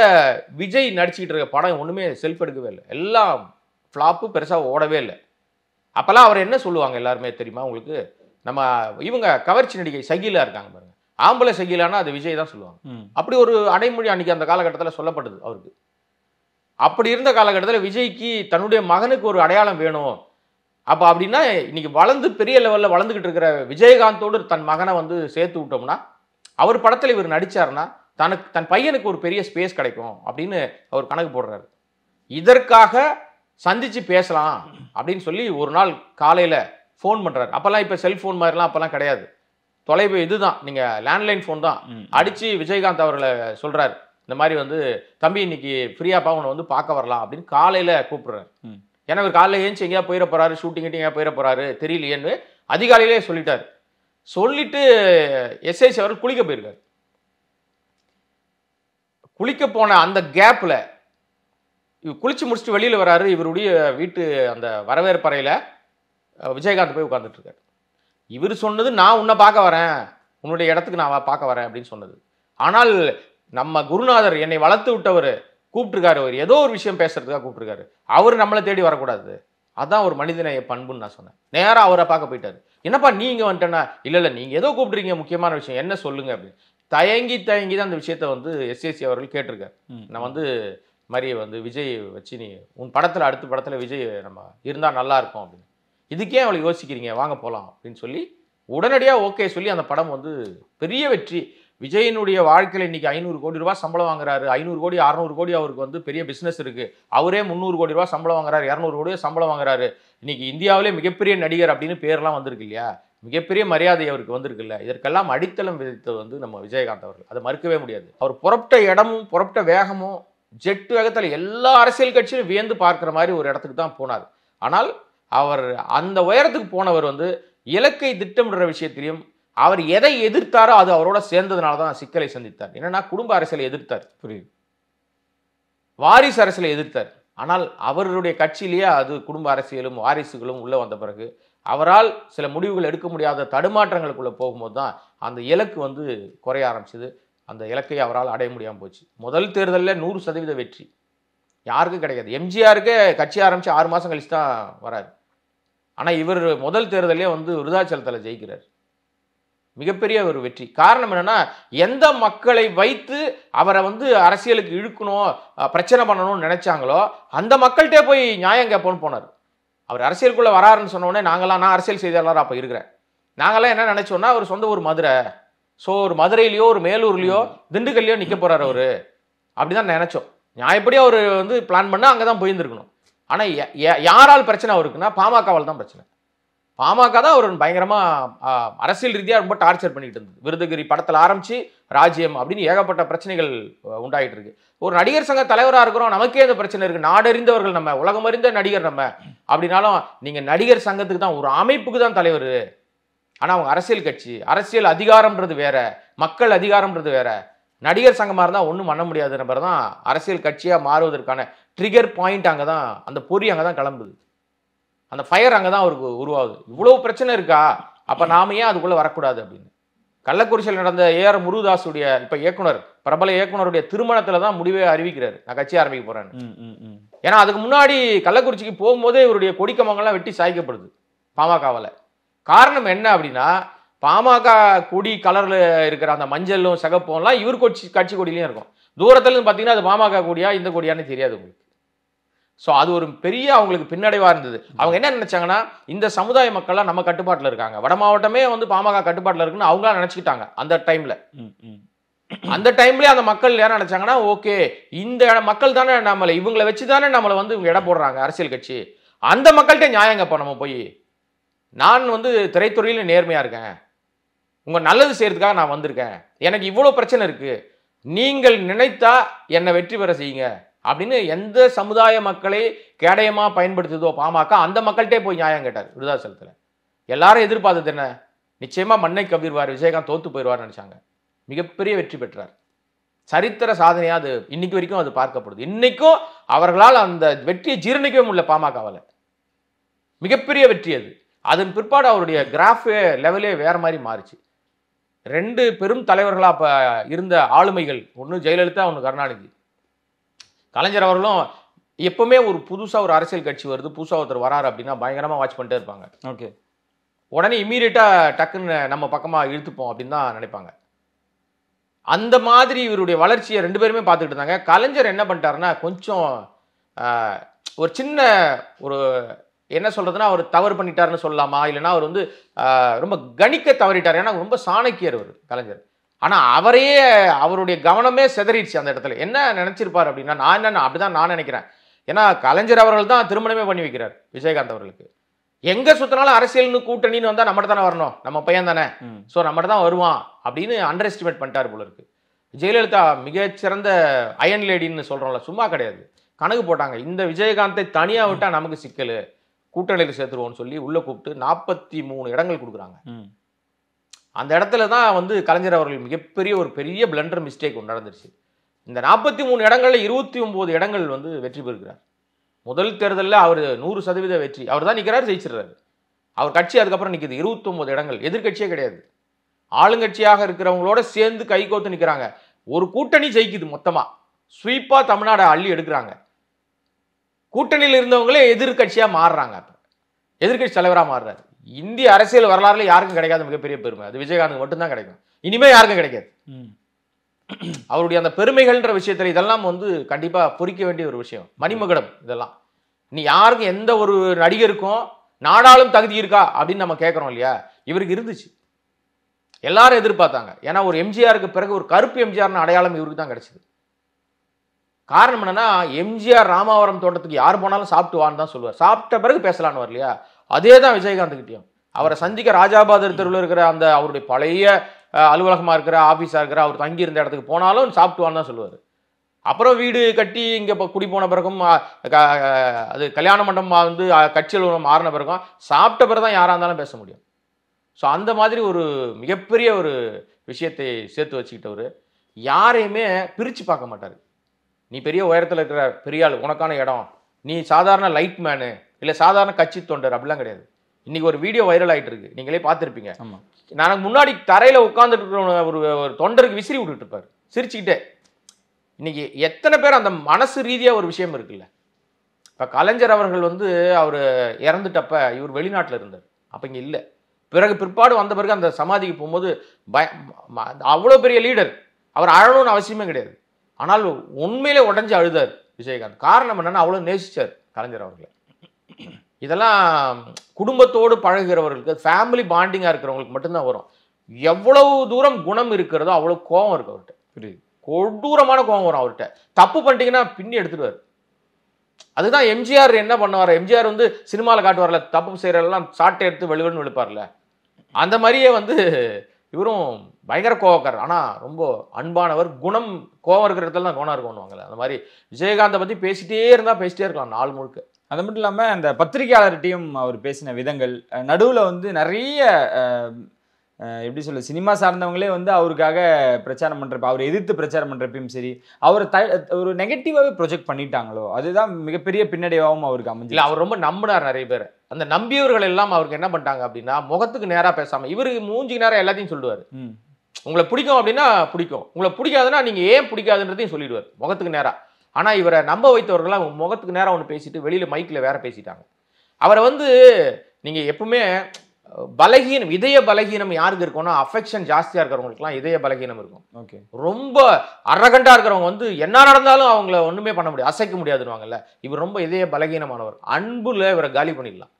விஜய் நடிச்சுக்கிட்டு இருக்க படம் ஒன்றுமே செல்ஃப் எடுக்கவே இல்லை, எல்லாம் ஃப்ளாப்பு, பெருசாக ஓடவே இல்லை. அப்போல்லாம் அவர் என்ன சொல்லுவாங்க எல்லாருமே தெரியுமா உங்களுக்கு? நம்ம இவங்க கவர்ச்சி நடிகை சகிலா இருக்காங்க பாருங்க, ஆம்பளை சகிலானா அது விஜய் தான் சொல்லுவாங்க. அப்படி ஒரு அடைமொழி அன்னைக்கு அந்த காலகட்டத்தில் சொல்லப்படுது அவருக்கு. அப்படி இருந்த காலகட்டத்தில் விஜய்க்கு தன்னுடைய மகனுக்கு ஒரு அடையாளம் வேணும். அப்போ அப்படின்னா இன்னைக்கு வளர்ந்து பெரிய லெவலில் வளர்ந்துக்கிட்டு இருக்கிற விஜயகாந்தோடு தன் மகனை வந்து சேர்த்து விட்டோம்னா, அவர் படத்தில் இவர் நடித்தார்னா தன் பையனுக்கு ஒரு பெரிய ஸ்பேஸ் கிடைக்கும் அப்படின்னு அவர் கணக்கு போடுறாரு. இதற்காக சந்திச்சு பேசலாம் அப்படின்னு சொல்லி ஒரு நாள் காலையில் ஃபோன் பண்ணுறாரு. அப்போல்லாம் இப்போ செல்ஃபோன் மாதிரிலாம் அப்போல்லாம் கிடையாது, தொலைவு இதுதான், நீங்கள் லேண்ட்லைன் ஃபோன் தான். அடித்து விஜயகாந்த் அவர்களை சொல்கிறார், இந்த மாதிரி வந்து தம்பி இன்னைக்கு ஃப்ரீயாப்பா உன்னை வந்து பார்க்க வரலாம் அப்படின்னு காலையில் கூப்பிடுறாரு. ஏன்னா இவர் காலையில் ஏஞ்சி எங்கேயா போயிட போகிறாரு, ஷூட்டிங் எங்கேயா போயிட போகிறாரு தெரியலையேன்னு அதிகாலையிலே சொல்லிட்டார். சொல்லிட்டு எஸ்ஐசி அவர்கள் குளிக்க போயிருக்காரு. குளிக்க போன அந்த கேப்பில் இவர் குளிச்சு முடிச்சுட்டு வெளியில் வராரு. இவருடைய வீட்டு அந்த வரவேற்பறையில் விஜயகாந்த் போய் உட்கார்ந்துட்டு இருக்காரு. இவர் சொன்னது, நான் உன்னை பார்க்க வரேன், உன்னுடைய இடத்துக்கு நான் பார்க்க வரேன் அப்படின்னு சொன்னது. ஆனால் நம்ம குருநாதர் என்னை வளர்த்து விட்டவர் கூப்பிட்டுருக்காரு, அவர் ஏதோ ஒரு விஷயம் பேசுறதுக்காக கூப்பிட்டுருக்காரு, அவர் நம்மளை தேடி வரக்கூடாது, அதான் ஒரு மனிதனைய பண்புன்னு நான் சொன்னேன். நேராக அவரை பார்க்க போயிட்டாரு. என்னப்பா நீங்க வந்துட்டேன்னா, இல்லை நீங்கள் ஏதோ கூப்பிட்றீங்க, முக்கியமான விஷயம் என்ன சொல்லுங்க அப்படின்னு தயங்கி தான் அந்த விஷயத்த வந்து எஸ்ஏசி அவர்கள் கேட்டிருக்காரு. நான் வந்து மாதிரி வந்து விஜய் வச்சு நீ உன் படத்தில் அடுத்த படத்தில் விஜய் நம்ம இருந்தால் நல்லா இருக்கும் அப்படின்னு, இதுக்கே அவளை யோசிக்கிறீங்க, வாங்க போகலாம் அப்படின்னு சொல்லி உடனடியாக ஓகே சொல்லி அந்த படம் வந்து பெரிய வெற்றி. விஜயனுடைய வாழ்க்கையில் இன்னைக்கு 500 கோடி ரூபாய் சம்பளம் வாங்குறாரு. 500 கோடி 600 கோடி அவருக்கு வந்து பெரிய பிஸ்னஸ் இருக்கு. அவரே 300 கோடி ரூபாய் சம்பளம் வாங்குறாரு, 200 கோடி சம்பளம் வாங்குறாரு. இன்னைக்கு இந்தியாவிலே மிகப்பெரிய நடிகர் அப்படின்னு பேர்லாம் வந்திருக்கு இல்லையா, மிகப்பெரிய மரியாதை அவருக்கு வந்திருக்கு இல்லை. இதற்கெல்லாம் அடித்தளம் விதித்தது வந்து நம்ம விஜயகாந்த் அவர்கள், அதை மறுக்கவே முடியாது. அவர் புறப்பட்ட இடமும் புறப்பட்ட வேகமும் ஜெட் வேகத்தில் எல்லா அரசியல் கட்சியும் வியந்து பார்க்குற மாதிரி ஒரு இடத்துக்கு தான் போனார். ஆனால் அவர் அந்த உயரத்துக்கு போனவர் வந்து இலக்கை திட்டமிடுற விஷயத்திலையும் அவர் எதை எதிர்த்தாரோ அது அவரோட சேர்ந்ததுனால தான் சிக்கலை சந்தித்தார். என்னன்னா குடும்ப அரசியலை எதிர்த்தார், புரியுது, வாரிசு அரசியலை எதிர்த்தார். ஆனால் அவருடைய கட்சியிலேயே அது குடும்ப அரசியலும் வாரிசுகளும் உள்ள வந்த பிறகு அவரால் சில முடிவுகள் எடுக்க முடியாத தடுமாற்றங்களுக்குள்ள போகும்போது தான் அந்த இலக்கு வந்து குறைய ஆரம்பிச்சது. அந்த இலக்கை அவரால் அடைய முடியாமல் போச்சு. முதல் தேர்தலில் 100% வெற்றி யாருக்கும் கிடைக்காது. எம்ஜிஆருக்கு கட்சி ஆரம்பித்து 6 மாதம் கழிச்சு தான் வராரு. ஆனால் இவர் முதல் தேர்தலே வந்து விருதாச்சலத்தில் ஜெயிக்கிறார். மிகப்பெரிய ஒரு வெற்றி. காரணம் என்னன்னா, எந்த மக்களை வைத்து அவரை வந்து அரசியலுக்கு இழுக்கணும், பிரச்சனை பண்ணணும்னு நினைச்சாங்களோ அந்த மக்கள்கிட்டே போய் நியாயம் கேட்போன்னு போனார். அவர் அரசியலுக்குள்ளே வராருன்னு சொன்னோடனே நான் அரசியல் செய்தியாளராக அப்போ இருக்கிறேன், நாங்களாம் என்ன நினைச்சோன்னா அவர் சொந்த ஒரு மதுரை, ஸோ ஒரு மதுரையிலையோ ஒரு மேலூர்லையோ திண்டுக்கல்லையோ நிற்க போறாரு அவரு, அப்படிதான் நினைச்சோம். நியாயப்படி அவர் வந்து பிளான் பண்ணால் அங்கே தான் போயிருந்துருக்கணும். ஆனால் யாரால் பிரச்சனை அவருக்குன்னா பாமகவால் தான் பிரச்சனை. பாமக தான் அவர் பயங்கரமாக அரசியல் ரீதியாக ரொம்ப டார்ச்சர் பண்ணிட்டு இருந்தது. விருதுகிரி படத்தில் ஆரம்பித்து ராஜ்யம் அப்படின்னு ஏகப்பட்ட பிரச்சனைகள் உண்டாகிட்டு இருக்கு. ஒரு நடிகர் சங்க தலைவராக இருக்கிறோம், நமக்கே அந்த பிரச்சனை இருக்குது. நாடறிந்தவர்கள் நம்ம, உலகம் அறிந்த நடிகர் நம்ம அப்படின்னாலும் நீங்கள் நடிகர் சங்கத்துக்கு தான், ஒரு அமைப்புக்கு தான் தலைவர். ஆனால் அவங்க அரசியல் கட்சி, அரசியல் அதிகாரம்ன்றது வேற, மக்கள் அதிகாரம்ன்றது வேற. நடிகர் சங்கமாக இருந்தால் ஒன்றும் பண்ண முடியாது நம்பர் தான் அரசியல் கட்சியாக மாறுவதற்கான ட்ரிகர் பாயிண்ட் அங்கே தான், அந்த பொறி அங்கே தான் கிளம்புது, அந்த ஃபயர் அங்கே தான் அவருக்கு உருவாகுது. இவ்வளோ பிரச்சனை இருக்கா, அப்போ நாம ஏன் அதுக்குள்ளே வரக்கூடாது அப்படின்னு. கள்ளக்குறிச்சியில் நடந்த ஏஆர் முருகதாசுடைய இப்போ இயக்குனர், பிரபல இயக்குனருடைய திருமணத்தில் தான் முடிவே அறிவிக்கிறாரு, நான் கட்சி ஆரம்பிக்க போகிறேன்னு. ஏன்னா அதுக்கு முன்னாடி கள்ளக்குறிச்சிக்கு போகும்போதே இவருடைய கொடிக்கம்பங்கள்லாம் வெட்டி சாய்க்கப்படுது பாமகவால். காரணம் என்ன அப்படின்னா, பாமக கொடி கலரில் இருக்கிற அந்த மஞ்சளும் சிகப்பும்லாம் இவர் கட்சி கொடியிலையும் இருக்கும். தூரத்துலேருந்து பார்த்தீங்கன்னா அது பாமக கொடியா இந்த கொடியான்னு தெரியாது உங்களுக்கு. ஸோ அது ஒரு பெரிய அவங்களுக்கு பின்னடைவாக இருந்தது. அவங்க என்ன நினைச்சாங்கன்னா, இந்த சமுதாய மக்கள்லாம் நம்ம கட்டுப்பாட்டில் இருக்காங்க, வட மாவட்டமே வந்து பாமக கட்டுப்பாட்டில் இருக்குன்னு அவங்களா நினச்சிக்கிட்டாங்க அந்த டைமில். அந்த டைம்லேயே அந்த மக்கள் என்ன நினைச்சாங்கன்னா, ஓகே இந்த மக்கள் தானே நம்மளை இவங்களை வச்சு தானே நம்மளை வந்து இவங்க இடம் போடுறாங்க அரசியல் கட்சி, அந்த மக்கள்கிட்ட நியாயம் கேட்போம் நம்ம போய். நான் வந்து திரைத்துறையில் நேர்மையாக இருக்கேன், உங்கள் நல்லது செய்யறதுக்காக நான் வந்திருக்கேன், எனக்கு இவ்வளோ பிரச்சனை இருக்கு, நீங்கள் நினைத்தா என்னை வெற்றி பெற செய்யுங்க அப்படின்னு எந்த சமுதாய மக்களை கேடயமாக பயன்படுத்துதோ பாமக, அந்த மக்கள்கிட்டே போய் நியாயம் கேட்டார் விருதாச்சலத்தில். எல்லாரும் எதிர்பார்த்தது என்ன, நிச்சயமா மண்ணை கவ்விடுவார், விஜயகாந்த் தோத்து போயிடுவார்னு நினைச்சாங்க. மிகப்பெரிய வெற்றி பெற்றார். சரித்திர சாதனையா அது இன்னைக்கு வரைக்கும் அது பார்க்கப்படுது. இன்னைக்கும் அவர்களால் அந்த வெற்றியை ஜீரணிக்கவே முடியல பாமகவால். மிகப்பெரிய வெற்றி அது. அதன் பிற்பாடு அவருடைய கிராஃபே லெவலே வேற மாதிரி மாறிச்சு. 2 பெரும் தலைவர்களா அப்ப இருந்த ஆளுமைகள், ஒன்று ஜெயலலிதா, ஒன்று கருணாநிதி. கலைஞர் அவர்களும் எப்பவுமே ஒரு புதுசா ஒரு அரசியல் கட்சி வருது, புதுசா ஒருத்தர் வராரு அப்படின்னா பயங்கரமா வாட்ச் பண்ணிட்டே இருப்பாங்க. ஓகே, உடனே இம்மீடியட்டா டக்குன்னு நம்ம பக்கமா இழுத்துப்போம் அப்படின்னு தான் நினைப்பாங்க. அந்த மாதிரி இவருடைய வளர்ச்சியை 2 பேருமே பார்த்துக்கிட்டு இருந்தாங்க. கலைஞர் என்ன பண்ணிட்டாருன்னா, கொஞ்சம் ஒரு சின்ன ஒரு என்ன சொல்றதுன்னா, அவர் தவறு பண்ணிட்டாருன்னு சொல்லலாமா, இல்லைன்னா அவர் வந்து ரொம்ப கணிக்க தவறிட்டார். ஏன்னா ரொம்ப சாணக்கியர் அவர் கலைஞர். ஆனா அவரையே அவருடைய கவனமே சிதறிடுச்சு அந்த இடத்துல. என்ன நினைச்சிருப்பார் அப்படின்னா, அப்படிதான் நான் நினைக்கிறேன். ஏன்னா கலைஞர் அவர்கள் தான் திருமணமே பண்ணி வைக்கிறார் விஜயகாந்த் அவர்களுக்கு. எங்க சுத்தினாலும் அரசியல்னு கூட்டணின்னு வந்தா நம்மகிட்ட தானே வரணும், நம்ம பையன் தானே, ஸோ நம்மகிட்ட தான் வருவான் அப்படின்னு அண்டர் எஸ்டிமேட் பண்ணிட்டாரு போல இருக்கு. ஜெயலலிதா மிகச்சிறந்த அயன் லேடின்னு சொல்றோம்ல, சும்மா கிடையாது, கணக்கு போட்டாங்க. இந்த விஜயகாந்தை தனியா விட்டா நமக்கு சிக்கல், கூட்டணியில் சேர்த்துருவோம்னு சொல்லி உள்ள கூப்பிட்டு 43 இடங்கள் கொடுக்குறாங்க. அந்த இடத்துல தான் வந்து கலைஞர் அவர்கள் மிகப்பெரிய ஒரு பெரிய பிளண்டர் மிஸ்டேக் ஒன்று நடந்துருச்சு. இந்த 43 இடங்கள்ல 29 இடங்கள் வந்து வெற்றி பெறுகிறார். முதல் தேர்தலில் அவர் 100% வெற்றி, அவர் தான் நிற்கிறார், ஜெயிச்சிடுறாரு. அவர் கட்சி அதுக்கப்புறம் நிற்குது 29 இடங்கள், எதிர்கட்சியே கிடையாது. ஆளுங்கட்சியாக இருக்கிறவங்களோட சேர்ந்து கைகோத்து நிற்கிறாங்க. ஒரு கூட்டணி ஜெயிக்குது, மொத்தமா ஸ்வீப்பா தமிழ்நாடு அள்ளி எடுக்கிறாங்க. கூட்டணியில் இருந்தவங்களே எதிர்கட்சியா மாறுறாங்க, எதிர்கட்சி தலைவராக மாறுறாரு. இந்திய அரசியல் வரலாறுல யாருக்கும் கிடைக்காத மிகப்பெரிய பெருமை அது விஜயகாந்த் மட்டும்தான் கிடைக்கும், இனிமே யாருக்கும் கிடைக்காது. அவருடைய அந்த பெருமைகள்ன்ற விஷயத்துல இதெல்லாம் வந்து கண்டிப்பா பொறிக்க வேண்டிய ஒரு விஷயம். மணிமகுடம் இதெல்லாம் நீ யாருக்கும் எந்த ஒரு நடிகருக்கும் நாடாளும் தகுதி இருக்கா அப்படின்னு நம்ம கேட்கறோம் இல்லையா, இவருக்கு இருந்துச்சு, எல்லாரும் எதிர்பார்த்தாங்க. ஏன்னா ஒரு எம்ஜிஆருக்கு பிறகு ஒரு கருப்பு எம்ஜிஆர்னு அடையாளம் இவருக்கு தான் கிடைச்சது. காரணம் என்னன்னா, எம்ஜிஆர் ராமாவரம் தோட்டத்துக்கு யார் போனாலும் சாப்பிட்டு வான்னு தான் சொல்லுவார், சாப்பிட்ட பிறகு பேசலான்னு வரலையா, அதே தான் விஜயகாந்த் கிட்டையும். அவரை சந்திக்க ராஜாபாதர் தெருவில் இருக்கிற அந்த அவருடைய பழைய அலுவலகமா இருக்கிற ஆபீஸா இருக்கிற அவர் தங்கி இருந்த இடத்துக்கு போனாலும் சாப்பிட்டு வான்னு தான் சொல்லுவார். அப்புறம் வீடு கட்டி இங்க குடி போன பிறகும் அது கல்யாண மண்டபம் வந்து கட்சியில் மாறின பிறகும் சாப்பிட்ட பிறகு தான் யாரா இருந்தாலும் பேச முடியும். ஸோ அந்த மாதிரி ஒரு மிகப்பெரிய ஒரு விஷயத்தை சேர்த்து வச்சுக்கிட்டவர், யாரையுமே பிரித்து பார்க்க மாட்டார். நீ பெரிய உயரத்தில் இருக்கிற பெரிய ஆள், உனக்கான இடம், நீ சாதாரண லைட் மேனு இல்லை சாதாரண கட்சி தொண்டர் அப்படிலாம் கிடையாது. இன்னைக்கு ஒரு வீடியோ வைரல் ஆகிட்டு இருக்கு, நீங்களே பார்த்துருப்பீங்க. நான் முன்னாடி தரையில் உட்கார்ந்துட்டு இருக்கிற ஒரு தொண்டருக்கு விசிறி விட்டுட்டு இருப்பார் சிரிச்சுக்கிட்டே. இன்னைக்கு எத்தனை பேர் அந்த மனசு ரீதியாக ஒரு விஷயம் இருக்குல்ல. இப்போ கலைஞர் அவர்கள் வந்து அவர் இறந்துட்டப்ப இவர் வெளிநாட்டில் இருந்தார், அப்போ இங்கே இல்லை. பிற்பாடு வந்த பிறகு அந்த சமாதிக்கு போகும்போது அவ்வளோ பெரிய லீடர், அவர் அழணும்னு அவசியமே கிடையாது. ஆனால் உண்மையிலே உடஞ்சி அழுதார் விஜயகாந்த். காரணம் என்னன்னா, அவ்வளோ நேசிச்சார் கலைஞர் அவர்களை. இதெல்லாம் குடும்பத்தோடு பழகிறவர்களுக்கு, ஃபேமிலி பாண்டிங்காக இருக்கிறவங்களுக்கு மட்டும்தான் வரும். எவ்வளவு தூரம் குணம் இருக்கிறதோ அவ்வளோ கோபம் இருக்கு அவர்கிட்ட, கொடூரமான கோபம் வரும் அவர்கிட்ட. தப்பு பண்ணிட்டீங்கன்னா பின்னி எடுத்துடுவார். அதுதான் எம்ஜிஆர் என்ன பண்ணுவார், எம்ஜிஆர் வந்து சினிமாவில் காட்டுவார்ல, தப்பு செய்யறதெல்லாம் சாட்டை எடுத்து வெளிவென்னு விழுப்பார்ல, அந்த மாதிரியே வந்து இவரும் பயங்கர கோவக்காரர். ஆனால் ரொம்ப அன்பானவர், குணம் கோவம் இருக்கிற இடத்துல தான் குணம் இருக்கும்னுவாங்கல்ல, அந்த மாதிரி விஜயகாந்தை பற்றி பேசிட்டே இருக்கலாம் நாள் முழுக்க. அது மட்டும் இல்லாமல் அந்த பத்திரிகையாளர்கிட்டையும் அவர் பேசின விதங்கள், நடுவில் வந்து நிறைய எப்படி சொல்ல, சினிமா சார்ந்தவங்களே வந்து அவருக்காக பிரச்சாரம் பண்ணுறப்ப, அவர் எதிர்த்து பிரச்சாரம் பண்ணுறப்பையும் சரி, அவர் ஒரு நெகட்டிவாகவே ப்ரொஜெக்ட் பண்ணிட்டாங்களோ, அதுதான் மிகப்பெரிய பின்னடைவாகவும் அவருக்கு அமைஞ்சு. இல்லை, அவர் ரொம்ப நம்பினார் நிறைய பேர். அந்த நம்பியவர்கள் எல்லாம் அவருக்கு என்ன பண்ணிட்டாங்க அப்படின்னா, முகத்துக்கு நேராக பேசாமல் இவருக்கு மூஞ்சிக்கு நேராக எல்லாத்தையும் சொல்லுவார். உங்களை பிடிக்கும் அப்படின்னா பிடிக்கும், உங்களை பிடிக்காதுன்னா நீங்கள் ஏன் பிடிக்காதுன்றதையும் சொல்லிடுவார் முகத்துக்கு நேராக. ஆனால் இவரை நம்ப வைத்தவர்களாம் முகத்துக்கு நேராக ஒன்று பேசிட்டு வெளியில் மைக்கில் வேற பேசிட்டாங்க. அவரை வந்து நீங்கள் எப்பவுமே பலகீனம், இதய பலகீனம் யாருக்கு இருக்கும்னா, அஃபெக்ஷன் ஜாஸ்தியாக இருக்கிறவங்களுக்குலாம் இதய பலகீனம் இருக்கும். ஓகே, ரொம்ப அரகண்டா இருக்கிறவங்க வந்து என்ன நடந்தாலும் அவங்கள ஒன்றுமே பண்ண முடியாது, அசைக்க முடியாதுன்னுவாங்கல்ல. இவர் ரொம்ப இதய பலகீனமானவர். அன்புல இவரை காலி பண்ணிடலாம்.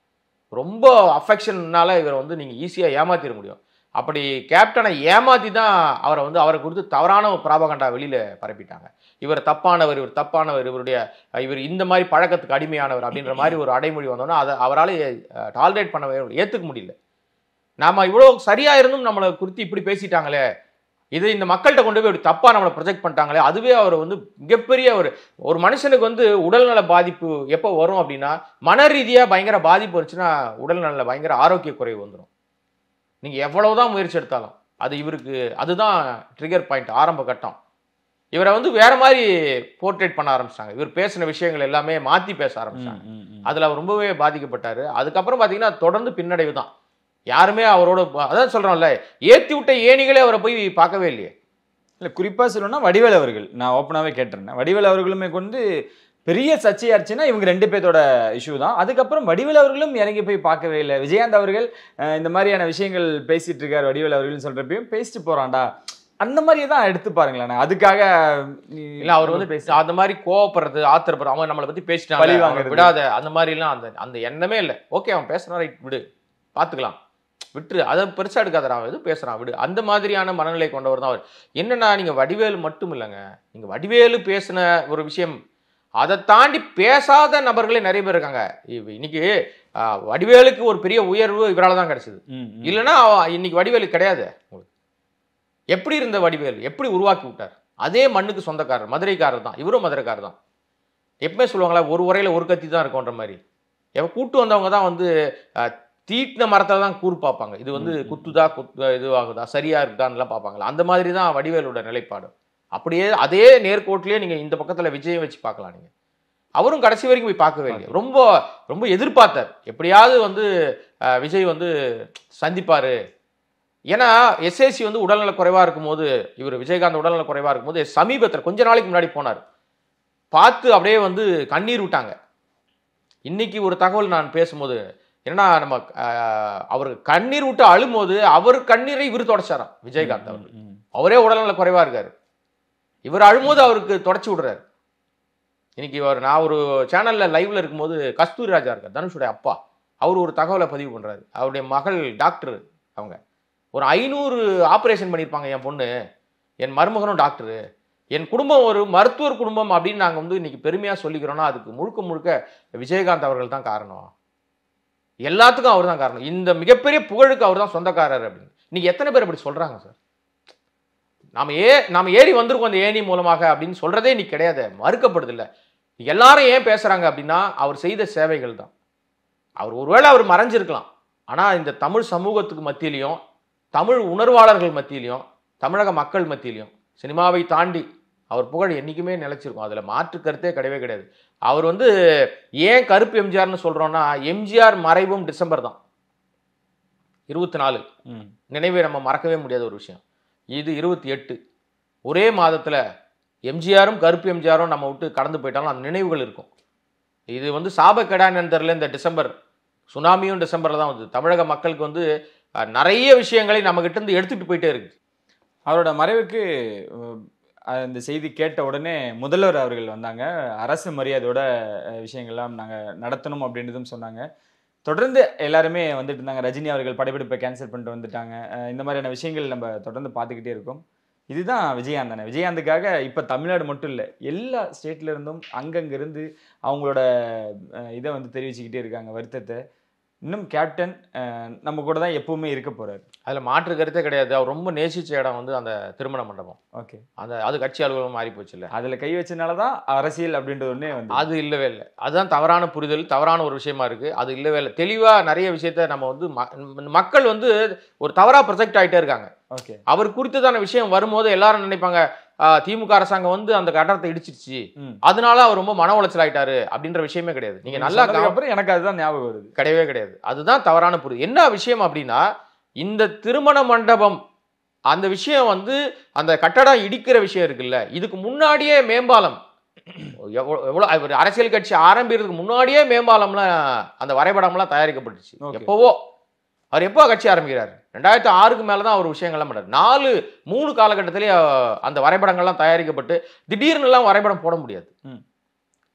ரொம்ப அஃபெக்ஷன்னால இவரை வந்து நீங்கள் ஈஸியாக ஏமாத்திட முடியும். அப்படி கேப்டனை ஏமாத்தி தான் அவரை வந்து அவரை குறித்து தவறான பிராபகண்டா வெளியில பரப்பிட்டாங்க. இவர் தப்பானவர், இவர் இந்த மாதிரி பழக்கத்துக்கு அடிமையானவர் அப்படின்ற மாதிரி ஒரு அடைமொழி வந்தோன்னா அதை அவரால் டாலரேட் பண்ண ஏற்றுக்க முடியல. நாம இவ்வளோ சரியா இருந்தும் நம்மளை குறித்து இப்படி பேசிட்டாங்களே, இது இந்த மக்கள்கிட்ட கொண்டு போய் இப்படி தப்பா நம்மளை ப்ரொஜெக்ட் பண்ணிட்டாங்களே, அதுவே அவர் வந்து மிகப்பெரிய ஒரு மனுஷனுக்கு வந்து உடல்நல பாதிப்பு எப்போ வரும் அப்படின்னா, மன ரீதியா பயங்கர பாதிப்பு வந்துச்சுன்னா உடல்நல பயங்கர ஆரோக்கிய குறைவு வந்துடும். நீங்க எவ்வளவுதான் முயற்சி எடுத்தாலும் அது இவருக்கு அதுதான் ட்ரிகர் பாயிண்ட், ஆரம்ப கட்டம். இவரை வந்து வேற மாதிரி போர்ட்ரேட் பண்ண ஆரம்பிச்சாங்க. இவர் பேசின விஷயங்கள் எல்லாமே மாத்தி பேச ஆரம்பிச்சாங்க. அதுல அவர் ரொம்பவே பாதிக்கப்பட்டாரு. அதுக்கப்புறம் பாத்தீங்கன்னா தொடர்ந்து பின்னடைவு தான். யாருமே அவரோட அதான் சொல்றோம்ல, ஏத்தி விட்ட ஏணிகளே அவரை போய் பார்க்கவே இல்லையே. இல்லை குறிப்பாக சொல்லணும்னா வடிவேல் அவர்கள், நான் ஓப்பனாகவே கேட்டிருந்தேன், வடிவேல் அவர்களுமே கொண்டு பெரிய சர்ச்சையாச்சுன்னா இவங்க 2 பேர்த்தோட இஷ்யூ தான். அதுக்கப்புறம் வடிவேல் அவர்களும் இறங்கி போய் பார்க்கவே இல்லை. விஜயகாந்த் அவர்கள் இந்த மாதிரியான விஷயங்கள் பேசிட்டு இருக்காரு, வடிவேல் அவர்கள் சொல்றப்பையும் பேசிட்டு போறான்டா அந்த மாதிரியே தான் எடுத்து பாருங்களேன். அதுக்காக இல்லை அவர் வந்து அந்த மாதிரி கோவப்படுறது, ஆத்திரப்படுறது, அவங்க நம்மளை பத்தி பேசிட்டாங்க விடாத அந்த மாதிரிலாம் அந்த எண்ணமே இல்லை. ஓகே அவன் பேசுனா ரைட் விடு, பார்த்துக்கலாம், விட்டுரு, அதை பெருசாக எடுக்காதரா, எது பேசுகிறான் விடு, அந்த மாதிரியான மனநிலை கொண்டவர் தான் அவர். என்னன்னா நீங்கள் வடிவேலு மட்டும் இல்லைங்க, நீங்கள் வடிவேலு பேசின ஒரு விஷயம் அதை தாண்டி பேசாத நபர்களே நிறைய பேர் இருக்காங்க. இன்னைக்கு வடிவேலுக்கு ஒரு பெரிய உயர்வு இவரால் தான் கிடைச்சது. இல்லைன்னா இன்னைக்கு வடிவேலு கிடையாது. உங்களுக்கு எப்படி இருந்த வடிவேலு எப்படி உருவாக்கி விட்டார்? அதே மண்ணுக்கு சொந்தக்காரர், மதுரைக்காரர் தான், இவரும் மதுரைக்காரர் தான். எப்பவுமே சொல்லுவாங்களா, ஒரு உரையில் ஒரு கத்தி தான் இருக்கும்ன்ற மாதிரி. கூட்டு வந்தவங்க தான் வந்து தீட்டின மரத்தில் தான் கூறு பார்ப்பாங்க. இது வந்து குத்துதா இதுவாகுதா சரியா இருக்குதான்லாம் பார்ப்பாங்களா. அந்த மாதிரி தான் வடிவேலோட நிலைப்பாடு. அப்படியே அதே நேர்கோட்டிலேயே நீங்கள் இந்த பக்கத்தில் விஜயம் வச்சு பார்க்கலாம். நீங்கள் அவரும் கடைசி வரைக்கும் போய் பார்க்கவே இல்லை. ரொம்ப ரொம்ப எதிர்பார்த்தார், எப்படியாவது வந்து விஜய் வந்து சந்திப்பார். ஏன்னா எஸ்ஏசி வந்து உடல்நல குறைவாக இருக்கும்போது, இவர் விஜயகாந்த் உடல்நல குறைவாக இருக்கும்போது சமீபத்தில் கொஞ்ச நாளைக்கு முன்னாடி போனார். பார்த்து அப்படியே வந்து கண்ணீர் விட்டாங்க. இன்னைக்கு ஒரு தகவல் நான் பேசும்போது ஏன்னா நம்ம அவருக்கு கண்ணீர் விட்டு அழும்போது அவர் கண்ணீரை இவர் தொடச்சாராம் விஜயகாந்த். அவரே உடல்நல குறைவா இருக்காரு, இவர் அழும்போது அவருக்கு தொடச்சி விடுறாரு. இன்னைக்கு நான் ஒரு சேனல்ல லைவ்ல இருக்கும்போது கஸ்தூரி ராஜா இருக்கார், தனுஷுடைய அப்பா, அவர் ஒரு தகவலை பதிவு பண்றாரு. அவருடைய மகள் டாக்டர், அவங்க ஒரு 500 ஆப்ரேஷன் பண்ணியிருப்பாங்க. என் பொண்ணு, என் மருமகனும் டாக்டரு, என் குடும்பம் ஒரு மருத்துவர் குடும்பம் அப்படின்னு நாங்கள் வந்து இன்னைக்கு பெருமையா சொல்லிக்கிறோம்னா அதுக்கு முழுக்க முழுக்க விஜயகாந்த் அவர்கள் தான் காரணம். எல்லாத்துக்கும் அவர் தான் காரணம். இந்த மிகப்பெரிய புகழுக்கு அவர் தான் சொந்தக்காரர் அப்படின்னு இன்னைக்கு எத்தனை பேர் அப்படி சொல்றாங்க சார்? நாம ஏறி வந்திருக்கோம் அந்த ஏணி மூலமாக அப்படின்னு சொல்றதே இன்னைக்கு கிடையாது, மறுக்கப்படுது இல்லை. எல்லாரும் ஏன் பேசுறாங்க அப்படின்னா அவர் செய்த சேவைகள் தான். அவர் ஒருவேளை அவர் மறைஞ்சிருக்கலாம், ஆனா இந்த தமிழ் சமூகத்துக்கு மத்தியிலையும், தமிழ் உணர்வாளர்கள் மத்தியிலையும், தமிழக மக்கள் மத்தியிலையும் சினிமாவை தாண்டி அவர் புகழ் என்னைக்குமே நிலைச்சிருக்கும். அதுல மாற்று கருத்தே கிடையவே கிடையாது. அவர் வந்து ஏன் கருப்பு எம்ஜிஆர்னு சொல்றோம்னா, எம்ஜிஆர் மறைவும் டிசம்பர் தான் 24 நினைவை நம்ம மறக்கவே முடியாத ஒரு விஷயம். இது 28 ஒரே மாதத்துல எம்ஜிஆரும் கருப்பு எம்ஜிஆரும் நம்ம விட்டு கடந்து போயிட்டாலும் அந்த நினைவுகள் இருக்கும். இது வந்து சாபக்கேடான்னு தெரியல, இந்த டிசம்பர் சுனாமியும் டிசம்பர்ல தான் வந்து தமிழக மக்களுக்கு வந்து நிறைய விஷயங்களை நம்ம கிட்ட இருந்து எடுத்துட்டு போயிட்டே இருக்கு. அவரோட மறைவுக்கு அந்த செய்தி கேட்ட உடனே முதல்வர் அவர்கள் வந்தாங்க. அரசு மரியாதையோட விஷயங்கள்லாம் நாங்கள் நடத்தணும் அப்படின்றதும் சொன்னாங்க. தொடர்ந்து எல்லாருமே வந்துட்டு இருந்தாங்க. ரஜினி அவர்கள் படப்பிடிப்பை கேன்சல் பண்ணிட்டு வந்துட்டாங்க. இந்த மாதிரியான விஷயங்கள் நம்ம தொடர்ந்து பார்த்துக்கிட்டே இருக்கோம். இதுதான் விஜயகாந்த் தானே. விஜயகாந்துக்காக இப்போ தமிழ்நாடு மட்டும் இல்லை, எல்லா ஸ்டேட்ல இருந்தும் அங்கங்கிருந்து அவங்களோட இதை வந்து தெரிவிச்சுக்கிட்டே இருக்காங்க, வருத்தத்தை. இன்னும் கேப்டன் நம்ம கூட தான் எப்பவுமே இருக்க போறாரு, அதில் மாற்று கருத்தே கிடையாது. அவர் ரொம்ப நேசிச்ச இடம் வந்து அந்த திருமண மண்டபம். ஓகே, அது கட்சி அலுவலகம் மாறி போச்சு இல்லை, அதில் கை வச்சனால தான் அரசியல் அப்படின்றது ஒன்றே வந்து அது இல்லவே இல்லை. அதுதான் தவறான புரிதல், தவறான ஒரு விஷயமா இருக்கு. அது இல்லவே இல்லை. தெளிவாக நிறைய விஷயத்த நம்ம வந்து மக்கள் வந்து ஒரு தவறாக ப்ரொஜெக்ட் ஆகிட்டே இருக்காங்க. ஓகே, அவர் குறித்ததான விஷயம் வரும்போது எல்லாரும் நினைப்பாங்க திமுக அரசாங்கம் வந்து அந்த கட்டடத்தை இடிச்சிருச்சு, அதனால அவர் ரொம்ப மன உளைச்சல் ஆயிட்டாரு அப்படின்ற விஷயமே கிடையாது. நீங்க நல்லா அப்புறம் எனக்கு அதுதான் ஞாபகம் வருது. கிடையவே கிடையாது. அதுதான் தவறான புரிதல். என்ன விஷயம் அப்படின்னா, இந்த திருமண மண்டபம் அந்த விஷயம் வந்து அந்த கட்டடம் இடிக்கிற விஷயம் இருக்குல்ல, இதுக்கு முன்னாடியே மேம்பாலம் எவ்வளவு அரசியல் கட்சி ஆரம்பிக்கிறதுக்கு முன்னாடியே மேம்பாலம்லாம் அந்த வரைபடம்லாம் தயாரிக்கப்பட்டுச்சு. எப்பவோ அவர் எப்போ கட்சி ஆரம்பிக்கிறார்? 2006க்கு மேலே தான் அவர் விஷயங்கள்லாம் பண்ணார். 3 காலகட்டத்திலேயே அந்த வரைபடங்கள்லாம் தயாரிக்கப்பட்டு திடீர்னுலாம் வரைபடம் போட முடியாது.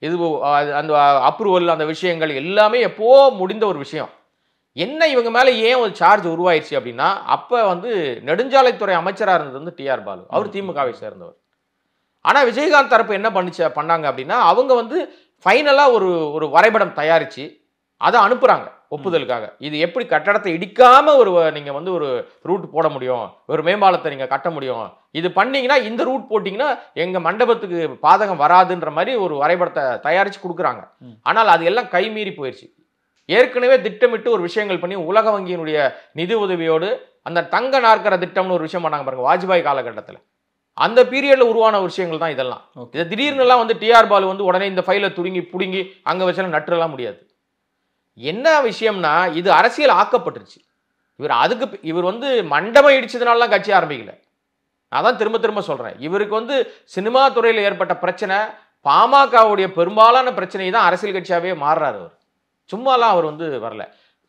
இது அந்த அப்ரூவல் அந்த விஷயங்கள் எல்லாமே எப்போ முடிந்த ஒரு விஷயம். என்ன இவங்க மேலே ஏன் ஒரு சார்ஜ் உருவாயிருச்சு அப்படின்னா, அப்போ வந்து நெடுஞ்சாலைத்துறை அமைச்சராக இருந்தது வந்து டிஆர் பாலு. அவர் திமுகவை சேர்ந்தவர். ஆனால் விஜயகாந்த் தரப்பு என்ன பண்ணாங்க அப்படின்னா, அவங்க வந்து ஃபைனலாக ஒரு வரைபடம் தயாரித்து அதை அனுப்புகிறாங்க ஒப்புதலுக்காக. இது எப்படி கட்டடத்தை இடிக்காமல் நீங்கள் வந்து ஒரு ரூட் போட முடியும், ஒரு மேம்பாலத்தை நீங்கள் கட்ட முடியும், இது பண்ணீங்கன்னா இந்த ரூட் போட்டிங்கன்னா எங்கள் மண்டபத்துக்கு பாதகம் வராதுன்ற மாதிரி ஒரு வரைபடத்தை தயாரித்து கொடுக்குறாங்க. ஆனால் அது எல்லாம் கைமீறி போயிடுச்சு. ஏற்கனவே திட்டமிட்டு ஒரு விஷயங்கள் பண்ணி உலக வங்கியினுடைய நிதி உதவியோடு அந்த தங்க நாற்கர திட்டம்னு ஒரு விஷயம் பண்ணாங்க பாருங்க வாஜ்பாய் காலகட்டத்தில். அந்த பீரியட்ல உருவான விஷயங்கள் தான் இதெல்லாம். இதை திடீர்னு எல்லாம் வந்து டிஆர் பாலு வந்து உடனே இந்த ஃபைலை புடுங்கி அங்க வச்சாலும் நட்டுலாம் முடியாது. என்ன விஷயம்னா இது அரசியல் ஆக்கப்பட்டுருச்சு. இவர் வந்து மண்டபம் இடிச்சதுனால கட்சி ஆரம்பிக்கல. நான் தான் திரும்ப திரும்ப சொல்றேன், இவருக்கு வந்து சினிமா துறையில் ஏற்பட்ட பிரச்சனை பாமகவுடைய பெரும்பாலான பிரச்சனை தான் அரசியல் கட்சியாவே மாறுறாரு. அவர் சும்மாலாம் அவர் வந்து வரல.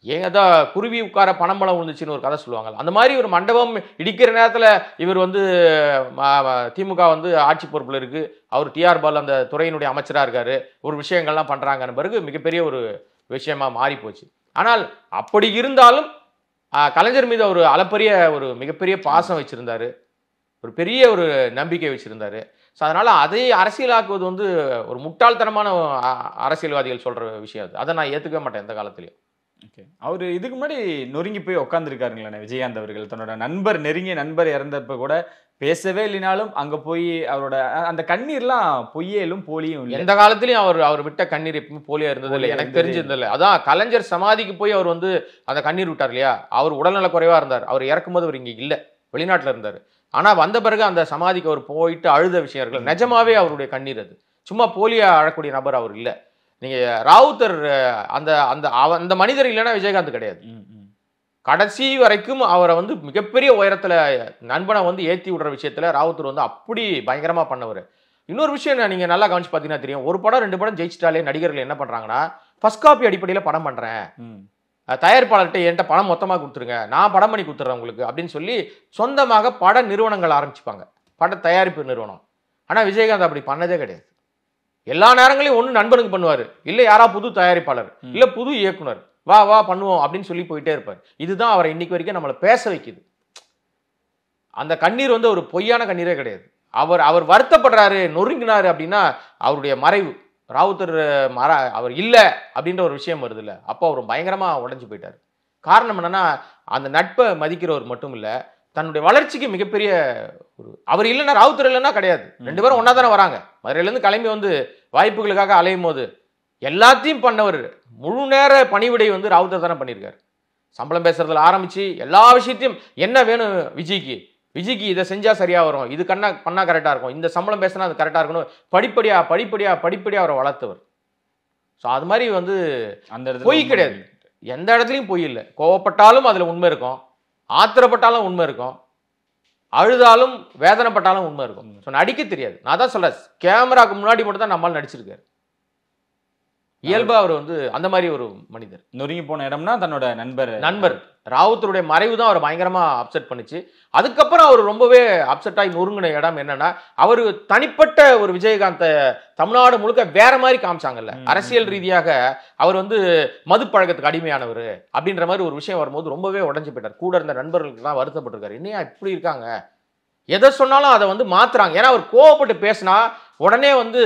ஏதோ குருவி உட்கார பணம்பழம் விழுந்துச்சுன்னு ஒரு கதை சொல்லுவாங்க. அந்த மாதிரி ஒரு மண்டபம் இடிக்கிற நேரத்தில் இவர் வந்து திமுக வந்து ஆட்சி பொறுப்பில் இருக்கு, அவர் டிஆர் பாலு அந்த துறையினுடைய அமைச்சராக இருக்காரு, ஒரு விஷயங்கள்லாம் பண்றாங்கன்னு பிறகு மிகப்பெரிய ஒரு விஷயமா மாறி போச்சு. ஆனால் அப்படி இருந்தாலும் கலைஞர் மீது ஒரு அளப்பரிய ஒரு மிகப்பெரிய பாசம் வச்சிருந்தாரு, ஒரு பெரிய ஒரு நம்பிக்கை வச்சிருந்தாரு. ஸோ அதனால அதை அரசியலாக்குவது வந்து ஒரு முட்டாள்தனமான அரசியல்வாதிகள் சொல்ற விஷயம் அது. அதை நான் ஏற்றுக்க மாட்டேன் எந்த காலத்திலையும். ஓகே, அவர் இதுக்கு முன்னாடி நொறுங்கி போய் உட்காந்துருக்காருங்களே விஜயகாந்த் அவர்கள். தன்னோட நெருங்கிய நண்பர் இறந்தப்ப கூட பேசவே இல்லைனாலும் அங்க போய் அவரோட அந்த கண்ணீர்லாம் பொய்யலும் போலியும் இல்லை. எந்த காலத்திலையும் அவர் விட்ட கண்ணீர் எப்பவுமே போலியா இருந்தது இல்லை, எனக்கு தெரிஞ்சிருந்ததில்லை. அதான் கலைஞர் சமாதிக்கு போய் அவர் வந்து அந்த கண்ணீர் விட்டார் இல்லையா, அவர் உடல்நல குறைவா இருந்தார். அவர் இறக்கும்போது அவர் இங்க இல்லை, வெளிநாட்டில் இருந்தார். ஆனா வந்த பிறகு அந்த சமாதிக்கு அவர் போயிட்டு அழுத விஷயம் இருக்கு, நிஜமாவே அவருடைய கண்ணீர். அது சும்மா போலியா அழக்கூடிய நபர் அவர் இல்லை. நீங்க ராவுத்தர் அந்த மனிதர் இல்லைன்னா விஜயகாந்த் கிடையாது. கடைசி வரைக்கும் அவரை வந்து மிகப்பெரிய உயரத்துல நண்பனை வந்து ஏற்றி விடுற விஷயத்துல ராவுத்தர் வந்து அப்படி பயங்கரமா பண்ணவர். இன்னொரு விஷயம் நீங்க நல்லா கவனிச்சு பார்த்தீங்கன்னா தெரியும், ஒரு படம் 2 படம் ஜெயிச்சிட்டாலே நடிகர்கள் என்ன பண்றாங்கன்னா ஃபர்ஸ்ட் காப்பி அடிப்படையில் படம் பண்றேன், தயாரிப்பாளர்கிட்ட என்கிட்ட பணம் மொத்தமாக கொடுத்துருங்க, நான் படம் பண்ணி கொடுத்துட்றேன் உங்களுக்கு அப்படின்னு சொல்லி சொந்தமாக பட நிறுவனங்கள் ஆரம்பிச்சுப்பாங்க, பட தயாரிப்பு நிறுவனம். ஆனால் விஜயகாந்த் அப்படி பண்ணதே கிடையாது. எல்லா நேரங்களையும் ஒன்று நண்பனுக்கு பண்ணுவார், இல்லை யாரா புது தயாரிப்பாளர், இல்லை புது இயக்குனர், வா வா பண்ணுவோம் அப்படின்னு சொல்லி போயிட்டே இருப்பார். இதுதான் அவரை இன்னைக்கு வரைக்கும் நம்மளை பேச வைக்குது. அந்த கண்ணீர் வந்து ஒரு பொய்யான கண்ணீரே கிடையாது. அவர் வருத்தப்படுறாரு, நொறுங்கினாரு அப்படின்னா அவருடைய மறைவு, ராவுத்தர் அவர் இல்லை அப்படின்ற ஒரு விஷயம் வருது இல்லை, அப்போ அவர் பயங்கரமா உடைஞ்சு போயிட்டார். காரணம் என்னன்னா அந்த நட்பை மதிக்கிறவர் மட்டும் இல்லை, தன்னுடைய வளர்ச்சிக்கு மிகப்பெரிய அவர் இல்லைன்னா ராவுத்தர் இல்லைன்னா கிடையாது. 2 பேரும் ஒன்னா தானே வராங்க. மதுரையிலேருந்து கிளம்பி வந்து வாய்ப்புகளுக்காக அலையும் போது எல்லாத்தையும் பண்ணவர். முழு நேர பணிவிடை வந்து ராவுத்தர் தானே பண்ணியிருக்காரு. சம்பளம் பேசுறதுல ஆரம்பிச்சு எல்லா விஷயத்தையும் என்ன வேணும் விஜய்க்கு இதை செஞ்சா சரியா வரும், இது பண்ணா கரெக்டா இருக்கும், இந்த சம்பளம் பேசினா அது கரெக்டா இருக்கணும், படிப்படியா அவரை வளர்த்தவர். ஸோ அது மாதிரி வந்து அந்த இடத்துல பொய் கிடையாது, எந்த இடத்துலையும் பொய் இல்லை. கோவப்பட்டாலும் அதுல உண்மை இருக்கும், ஆத்திரப்பட்டாலும் உண்மை இருக்கும், அழுதாலும் வேதனைப்பட்டாலும் உண்மை இருக்கும். ஸோ நடிக்க தெரியாது. நான் தான் சொல்றேன், கேமராக்கு முன்னாடி மட்டும் தான் நம்மால் நடிச்சிருக்காரு. இயல்பா அவர் வந்து அந்த மாதிரி ஒரு மனிதர். நொறுங்கி போன இடம்னா தன்னோட நண்பர் ராவுத்தருடைய மறைவு தான் அவர் பயங்கரமா அப்செட் பண்ணிச்சு. அதுக்கப்புறம் அவர் ரொம்பவே அப்செட் ஆகி நொறுங்கின இடம் என்னன்னா, அவர் தனிப்பட்ட ஒரு விஜயகாந்தை தமிழ்நாடு முழுக்க வேற மாதிரி காமிச்சாங்கல்ல. அரசியல் ரீதியாக அவர் வந்து மது பழக்கத்துக்கு அடிமையானவர் அப்படின்ற மாதிரி ஒரு விஷயம் வரும்போது ரொம்பவே உடஞ்சு போயிட்டார். கூட இருந்த நண்பர்களுக்கு தான் வருத்தப்பட்டிருக்காரு, என்னையா இப்படி இருக்காங்க, எதை சொன்னாலும் அதை வந்து மாத்துறாங்க. ஏன்னா அவர் கோவப்பட்டு பேசினா உடனே வந்து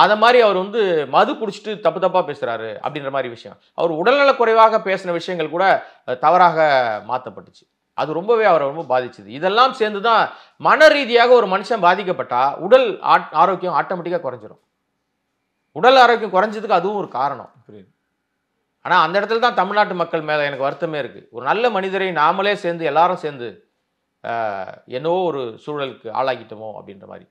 அதை மாதிரி அவர் வந்து மது குடிச்சிட்டு தப்பா பேசுறாரு அப்படின்ற மாதிரி விஷயம். அவர் உடல்நல குறைவாக பேசின விஷயங்கள் கூட தவறாக மாற்றப்பட்டுச்சு. அது ரொம்பவே அவரை ரொம்ப பாதிச்சுது. இதெல்லாம் சேர்ந்துதான் மன ரீதியாக ஒரு மனுஷன் பாதிக்கப்பட்டா உடல் ஆரோக்கியம் ஆட்டோமேட்டிக்காக குறைஞ்சிரும். உடல் ஆரோக்கியம் குறைஞ்சதுக்கு அதுவும் ஒரு காரணம். ஆனா அந்த இடத்துல தான் தமிழ்நாட்டு மக்கள் மேல எனக்கு வருத்தமே இருக்கு. ஒரு நல்ல மனிதரை நாமளே சேர்ந்து எல்லாரும் சேர்ந்து என்னவோ ஒரு சூழலுக்கு ஆளாக்கிட்டோமோ அப்படின்ற மாதிரி.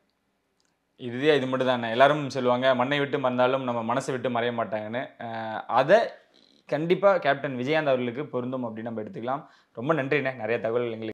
இது மட்டும் தானே எல்லாரும் சொல்லுவாங்க, மண்ணை விட்டு மறந்தாலும் நம்ம மனசை விட்டு மறைய மாட்டாங்கன்னு. அதை கண்டிப்பாக கேப்டன் விஜயகாந்த் அவர்களுக்கு பொருந்தும் அப்படின்னு நம்ம எடுத்துக்கலாம். ரொம்ப நன்றிண்ணே, நிறைய தகவல் எங்களுக்கு